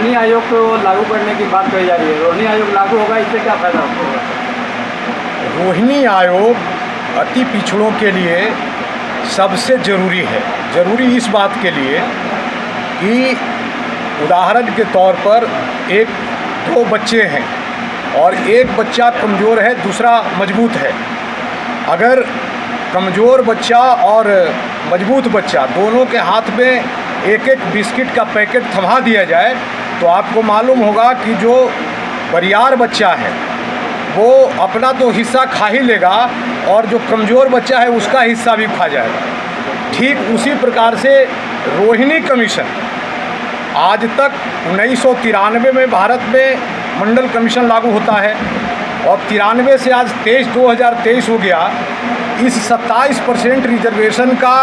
रोहिणी आयोग को लागू करने की बात कही जा रही है। रोहिणी आयोग लागू होगा, इससे क्या फायदा होगा? रोहिणी आयोग अति पिछड़ों के लिए सबसे ज़रूरी है। ज़रूरी इस बात के लिए कि उदाहरण के तौर पर दो बच्चे हैं और एक बच्चा कमज़ोर है, दूसरा मजबूत है। अगर कमज़ोर बच्चा और मजबूत बच्चा दोनों के हाथ में एक एक बिस्किट का पैकेट थमा दिया जाए तो आपको मालूम होगा कि जो बरियार बच्चा है वो अपना तो हिस्सा खा ही लेगा और जो कमज़ोर बच्चा है उसका हिस्सा भी खा जाएगा। ठीक उसी प्रकार से रोहिणी कमीशन आज तक 1993 में भारत में मंडल कमीशन लागू होता है और 93 से आज 2023 हो गया। इस 27% रिजर्वेशन का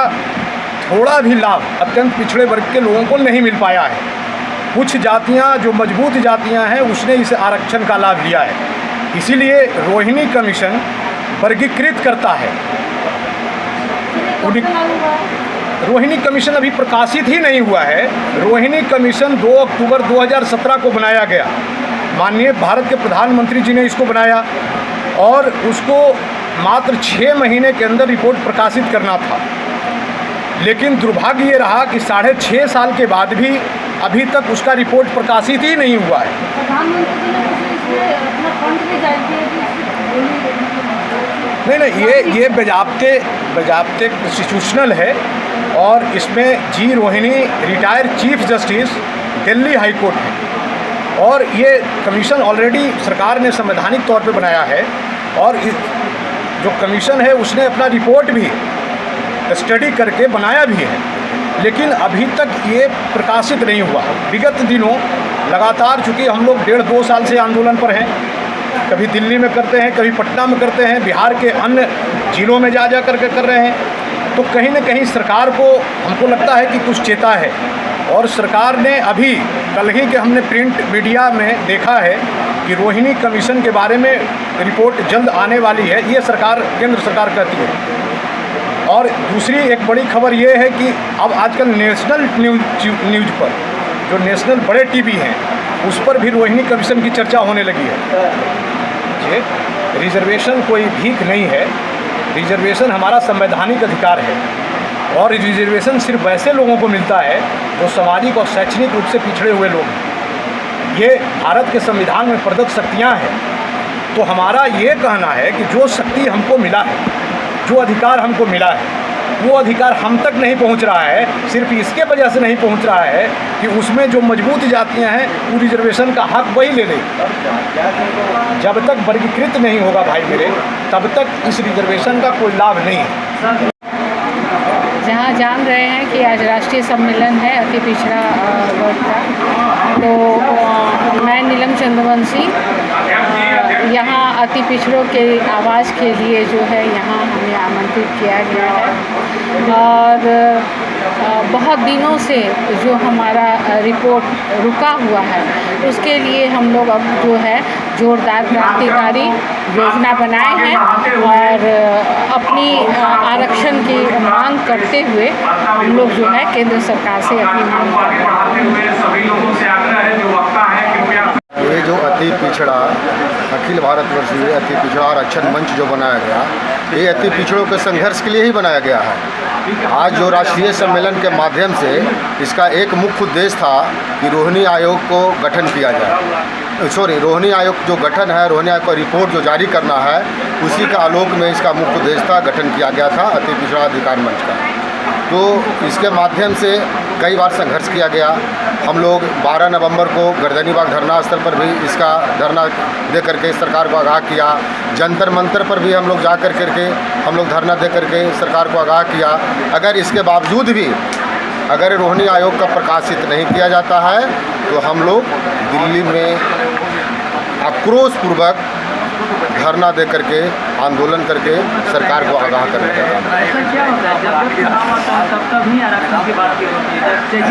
थोड़ा भी लाभ अत्यंत पिछड़े वर्ग के लोगों को नहीं मिल पाया है। कुछ जातियां जो मजबूत जातियां हैं उसने इस आरक्षण का लाभ लिया है। इसीलिए रोहिणी कमीशन वर्गीकृत करता है। रोहिणी कमीशन अभी प्रकाशित ही नहीं हुआ है। रोहिणी कमीशन 2 अक्टूबर 2017 को बनाया गया। माननीय भारत के प्रधानमंत्री जी ने इसको बनाया और उसको मात्र 6 महीने के अंदर रिपोर्ट प्रकाशित करना था। लेकिन दुर्भाग्य ये रहा कि 6.5 साल के बाद भी अभी तक उसका रिपोर्ट प्रकाशित ही नहीं हुआ है। प्रधानमंत्री जी ने अपना फंड भी जारी किया नहीं, ये बजाब्ते कॉन्स्टिट्यूशनल है और इसमें G Rohini retired chief justice Delhi high court है और ये कमीशन ऑलरेडी सरकार ने संवैधानिक तौर पे बनाया है और जो कमीशन है उसने अपना रिपोर्ट भी स्टडी करके बनाया भी है, लेकिन अभी तक ये प्रकाशित नहीं हुआ। विगत दिनों लगातार, चूँकि हम लोग 1.5-2 साल से आंदोलन पर हैं, कभी दिल्ली में करते हैं, कभी पटना में करते हैं, बिहार के अन्य जिलों में जा करके कर रहे हैं, तो कहीं न कहीं सरकार को हमको लगता है कि कुछ चेता है। और सरकार ने अभी कल ही के हमने प्रिंट मीडिया में देखा है कि रोहिणी कमीशन के बारे में रिपोर्ट जल्द आने वाली है, ये केंद्र सरकार कहती है। और दूसरी एक बड़ी खबर ये है कि अब आजकल नेशनल न्यूज़ पर जो नेशनल बड़े टीवी हैं उस पर भी रोहिणी कमीशन की चर्चा होने लगी है। ये रिजर्वेशन कोई भीख नहीं है। रिजर्वेशन हमारा संवैधानिक अधिकार है और रिजर्वेशन सिर्फ वैसे लोगों को मिलता है जो सामाजिक और शैक्षणिक रूप से पिछड़े हुए लोग हैं। ये भारत के संविधान में प्रदत्त शक्तियाँ हैं। तो हमारा ये कहना है कि जो शक्ति हमको मिला है, जो अधिकार हमको मिला है, वो अधिकार हम तक नहीं पहुंच रहा है। सिर्फ इसके वजह से नहीं पहुंच रहा है कि उसमें जो मजबूत जातियां हैं वो रिजर्वेशन का हक वही ले लें। जब तक वर्गीकृत नहीं होगा भाई मेरे, तब तक इस रिजर्वेशन का कोई लाभ नहीं है। जहाँ जान रहे हैं कि आज राष्ट्रीय सम्मेलन है अति पिछड़ा वर्ग का, तो मैं नीलम चंद्रवंशी यहाँ अति पिछड़ों के आवाज़ के लिए जो है यहाँ हमें आमंत्रित किया गया है और बहुत दिनों से जो हमारा रिपोर्ट रुका हुआ है उसके लिए हम लोग अब जो है जोरदार क्रांतिकारी योजना बनाए हैं और अपनी आरक्षण की मांग करते हुए हम लोग जो है केंद्र सरकार से अपनी मांग करते हैं। ये जो अति पिछड़ा अखिल भारतवर्षीय अति पिछड़ा आरक्षण मंच जो बनाया गया, ये अति पिछड़ों के संघर्ष के लिए ही बनाया गया है। आज जो राष्ट्रीय सम्मेलन के माध्यम से इसका एक मुख्य उद्देश्य था कि रोहिणी आयोग को गठन किया जाए। रोहिणी आयोग जो गठन है, रोहिणी आयोग का रिपोर्ट जो जारी करना है, उसी का आलोक में इसका मुख्य उद्देश्य था, गठन किया गया था अति पिछड़ा अधिकार मंच का। तो इसके माध्यम से कई बार संघर्ष किया गया। हम लोग 12 नवंबर को गर्दनीबाग धरना स्थल पर भी इसका धरना दे करके सरकार को आगाह किया। जंतर मंतर पर भी हम लोग जा कर करके हम लोग धरना दे करके सरकार को आगाह किया। अगर इसके बावजूद भी अगर रोहिणी आयोग का प्रकाशित नहीं किया जाता है तो हम लोग दिल्ली में आक्रोशपूर्वक धरना दे करके आंदोलन करके सरकार को आगाह करने का काम।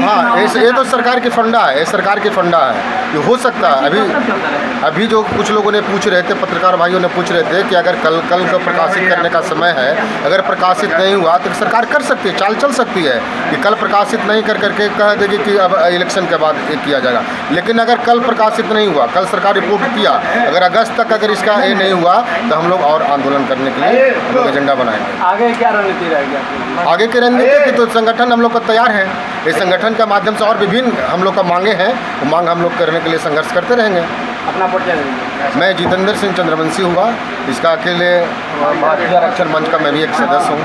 हाँ, ये तो सरकार की फंडा है, ये सरकार की फंडा है। ये हो सकता है। अभी जो कुछ लोगों ने पूछ रहे थे, पत्रकार भाइयों ने पूछ रहे थे कि अगर कल को प्रकाशित करने का समय है, अगर प्रकाशित नहीं हुआ तो सरकार कर सकती है, चाल चल सकती है कि कल प्रकाशित नहीं कर करके कह देगी कि अब इलेक्शन के बाद ये किया जाएगा। लेकिन अगर कल प्रकाशित नहीं हुआ, कल सरकार रिपोर्ट किया, अगर अगस्त तक अगर इसका ये नहीं हुआ तो हम लोग और आंदोलन करने के लिए हम लोग एजेंडा बनाएंगे। आगे क्या रणनीति रहेगी आपकी? आगे की रणनीति की तो संगठन हम लोग का तैयार है। इस संगठन के माध्यम से और विभिन्न हम लोग का मांगे हैं, वो मांग हम लोग करने के लिए संघर्ष करते रहेंगे। अपना परिचय देंगे। मैं जितेंद्र सिंह चंद्रवंशी हुआ, इसका अकेले भारतीय आरक्षण मंच का मैं भी एक सदस्य हूँ।